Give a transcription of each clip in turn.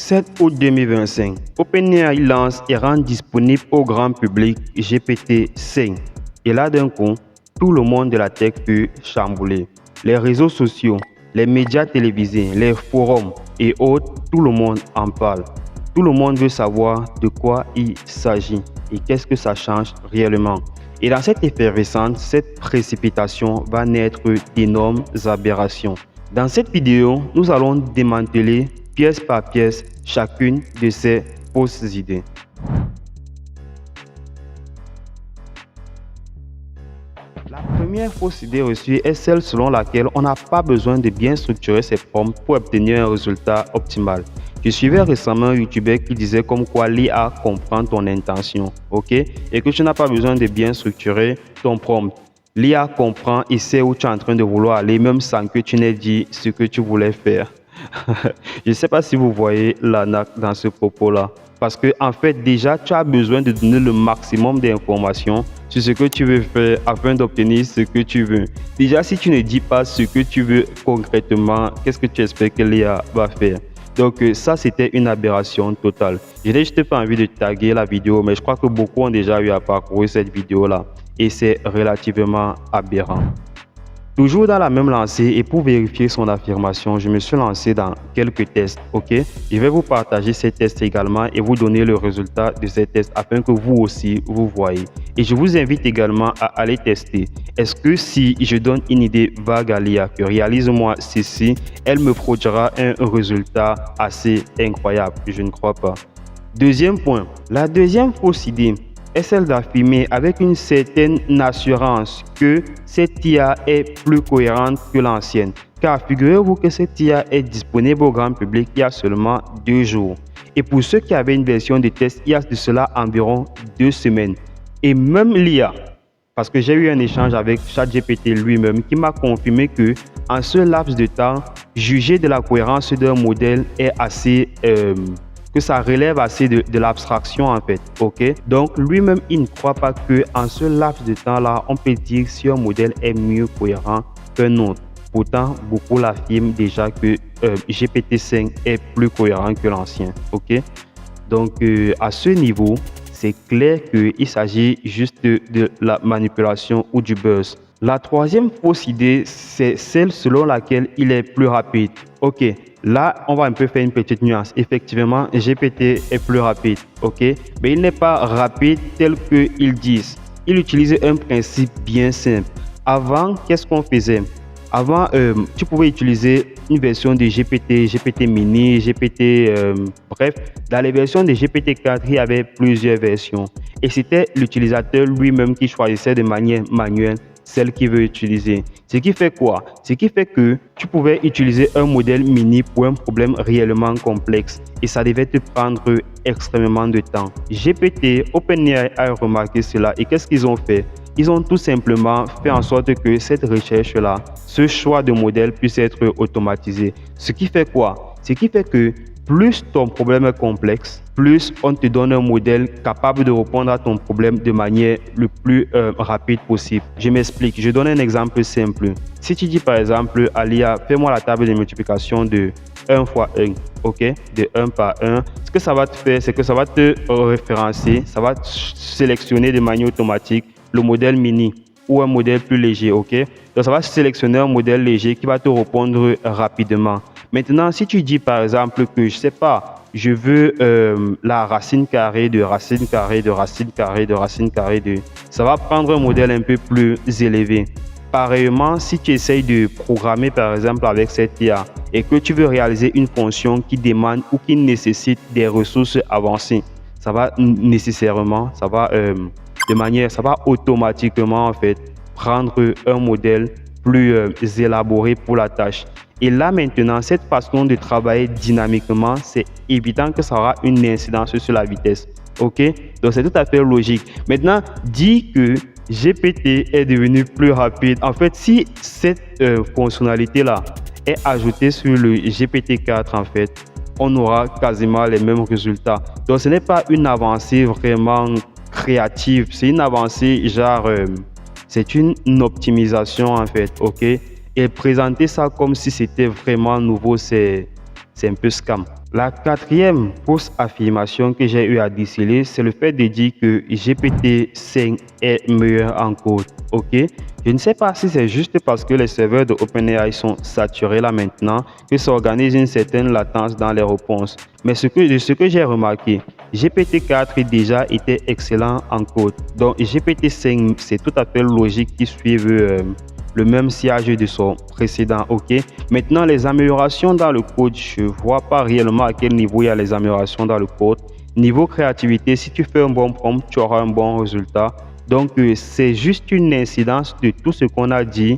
7 août 2025, OpenAI lance et rend disponible au grand public GPT-5. Et là d'un coup, tout le monde de la tech peut chambouler. Les réseaux sociaux, les médias télévisés, les forums et autres, tout le monde en parle. Tout le monde veut savoir de quoi il s'agit et qu'est-ce que ça change réellement. Et dans cette effervescence, cette précipitation va naître d'énormes aberrations. Dans cette vidéo, nous allons démanteler pièce par pièce chacune de ces fausses idées. La première fausse idée reçue est celle selon laquelle on n'a pas besoin de bien structurer ses prompts pour obtenir un résultat optimal. Je suivais récemment un YouTuber qui disait comme quoi l'IA comprend ton intention, ok? Et que tu n'as pas besoin de bien structurer ton prompt. L'IA comprend et sait où tu es en train de vouloir aller, même sans que tu n'aies dit ce que tu voulais faire. Je ne sais pas si vous voyez l'arnaque dans ce propos-là. Parce que, en fait, déjà, tu as besoin de donner le maximum d'informations sur ce que tu veux faire afin d'obtenir ce que tu veux. Déjà, si tu ne dis pas ce que tu veux concrètement, qu'est-ce que tu espères que l'IA va faire? Donc, ça, c'était une aberration totale. Je n'ai juste pas envie de taguer la vidéo, mais je crois que beaucoup ont déjà eu à parcourir cette vidéo-là. Et c'est relativement aberrant. Toujours dans la même lancée et pour vérifier son affirmation, je me suis lancé dans quelques tests, ok? Je vais vous partager ces tests également et vous donner le résultat de ces tests afin que vous aussi, vous voyez. Et je vous invite également à aller tester. Est-ce que si je donne une idée vague à l'IA que réalise-moi ceci, elle me produira un résultat assez incroyable? Je ne crois pas. Deuxième point, la deuxième fausse idée est celle d'affirmer avec une certaine assurance que cette IA est plus cohérente que l'ancienne. Car figurez-vous que cette IA est disponible au grand public il y a seulement 2 jours. Et pour ceux qui avaient une version de test, il y a de cela environ 2 semaines. Et même l'IA, parce que j'ai eu un échange avec ChatGPT lui-même qui m'a confirmé que en ce laps de temps, juger de la cohérence d'un modèle est assez... que ça relève assez de l'abstraction en fait, ok? Donc lui-même, il ne croit pas que en ce laps de temps-là, on peut dire si un modèle est mieux cohérent qu'un autre. Pourtant, beaucoup l'affirment déjà que GPT-5 est plus cohérent que l'ancien, ok? Donc à ce niveau, c'est clair qu'il s'agit juste de la manipulation ou du buzz. La troisième fausse idée, c'est celle selon laquelle il est plus rapide. Ok, là, on va un peu faire une petite nuance. Effectivement, GPT est plus rapide, ok? Mais il n'est pas rapide tel qu'ils disent. Il utilise un principe bien simple. Avant, qu'est-ce qu'on faisait? Avant, tu pouvais utiliser une version de GPT, GPT mini, GPT, bref, dans les versions de GPT-4, il y avait plusieurs versions. Et c'était l'utilisateur lui-même qui choisissait de manière manuelle celle qu'il veut utiliser. Ce qui fait quoi? Ce qui fait que tu pouvais utiliser un modèle mini pour un problème réellement complexe et ça devait te prendre extrêmement de temps. GPT, OpenAI a remarqué cela et qu'est-ce qu'ils ont fait? Ils ont tout simplement fait en sorte que cette recherche-là, ce choix de modèle puisse être automatisé. Ce qui fait quoi? Ce qui fait que plus ton problème est complexe, plus on te donne un modèle capable de répondre à ton problème de manière le plus rapide possible. Je m'explique, je donne un exemple simple. Si tu dis par exemple à l'IA, fais-moi la table de multiplication de 1 fois 1, ok, de 1 par 1, ce que ça va te faire, c'est que ça va te référencer, ça va sélectionner de manière automatique le modèle mini ou un modèle plus léger, ok? Donc ça va sélectionner un modèle léger qui va te répondre rapidement. Maintenant, si tu dis par exemple que, je sais pas, je veux la racine carrée de racine carrée de racine carrée de racine carrée de... Ça va prendre un modèle un peu plus élevé. Pareillement, si tu essayes de programmer par exemple avec cette IA et que tu veux réaliser une fonction qui demande ou qui nécessite des ressources avancées, ça va nécessairement, ça va automatiquement en fait prendre un modèle plus élaboré pour la tâche. Et là maintenant, cette façon de travailler dynamiquement, c'est évident que ça aura une incidence sur la vitesse. Ok? Donc c'est tout à fait logique. Maintenant, dis que GPT est devenu plus rapide. En fait, si cette fonctionnalité-là est ajoutée sur le GPT-4, en fait, on aura quasiment les mêmes résultats. Donc ce n'est pas une avancée vraiment créative, c'est une avancée genre... c'est une optimisation en fait, ok? Et présenter ça comme si c'était vraiment nouveau, c'est un peu scam. La quatrième fausse affirmation que j'ai eu à déceler, c'est le fait de dire que GPT-5 est meilleur en code. Ok, je ne sais pas si c'est juste parce que les serveurs de OpenAI sont saturés là maintenant que ça organise une certaine latence dans les réponses. Mais de ce que j'ai remarqué, GPT-4 déjà était excellent en code. Donc GPT-5, c'est tout à fait logique qu'il suive le même sillage de son précédent. Ok, maintenant les améliorations dans le code, je ne vois pas réellement à quel niveau il y a les améliorations dans le code. Niveau créativité, si tu fais un bon prompt, tu auras un bon résultat. Donc, c'est juste une incidence de tout ce qu'on a dit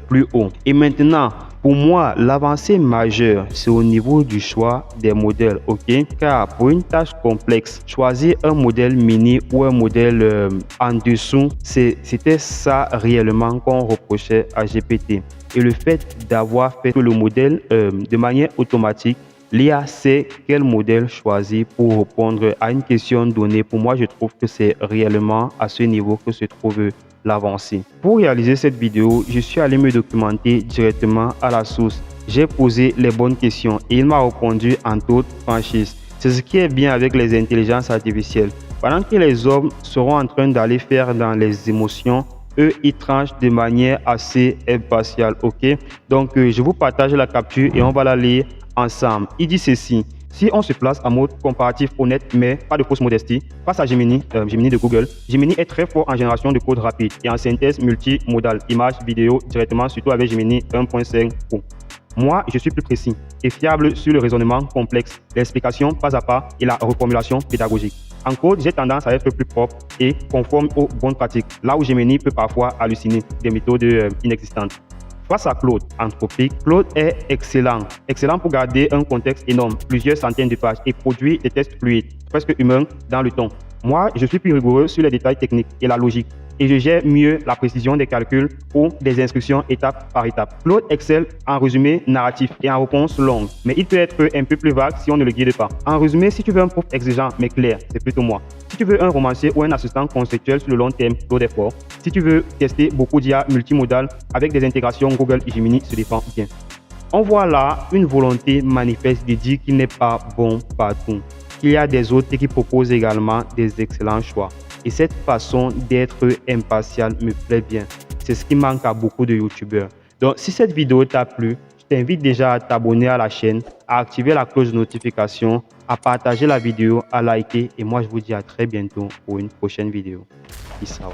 plus haut. Et maintenant, pour moi, l'avancée majeure, c'est au niveau du choix des modèles, ok? Car pour une tâche complexe, choisir un modèle mini ou un modèle en dessous, c'était ça réellement qu'on reprochait à GPT. Et le fait d'avoir fait le modèle de manière automatique, l'IA sait quel modèle choisir pour répondre à une question donnée. Pour moi, je trouve que c'est réellement à ce niveau que se trouve l'avancée. Pour réaliser cette vidéo, je suis allé me documenter directement à la source. J'ai posé les bonnes questions et il m'a répondu en toute franchise. C'est ce qui est bien avec les intelligences artificielles. Pendant que les hommes seront en train d'aller faire dans les émotions, eux, ils tranchent de manière assez impartiale, ok? Donc, je vous partage la capture et on va la lire ensemble. Il dit ceci: si on se place en mode comparatif honnête, mais pas de fausse modestie, face à Gemini, Gemini de Google, Gemini est très fort en génération de code rapide et en synthèse multimodale, image, vidéo, directement, surtout avec Gemini 1.5 Pro. Moi, je suis plus précis et fiable sur le raisonnement complexe, l'explication pas à pas et la reformulation pédagogique. En code, j'ai tendance à être plus propre et conforme aux bonnes pratiques, là où Gemini peut parfois halluciner des méthodes inexistantes. Face à Claude, Anthropic, Claude est excellent. Excellent pour garder un contexte énorme, plusieurs centaines de pages et produire des tests fluides, presque humains dans le ton. Moi, je suis plus rigoureux sur les détails techniques et la logique et je gère mieux la précision des calculs ou des instructions étape par étape. Claude excelle en résumé narratif et en réponse longue, mais il peut être un peu plus vague si on ne le guide pas. En résumé, si tu veux un prof exigeant mais clair, c'est plutôt moi. Si tu veux un romancier ou un assistant conceptuel sur le long terme, Claude est fort. Si tu veux tester beaucoup d'IA multimodal avec des intégrations Google et Gemini, se défend bien. On voit là une volonté manifeste de dire qu'il n'est pas bon partout. Il y a des autres qui proposent également des excellents choix. Et cette façon d'être impartial me plaît bien. C'est ce qui manque à beaucoup de youtubeurs. Donc, si cette vidéo t'a plu, je t'invite déjà à t'abonner à la chaîne, à activer la cloche de notification, à partager la vidéo, à liker. Et moi, je vous dis à très bientôt pour une prochaine vidéo. Peace out.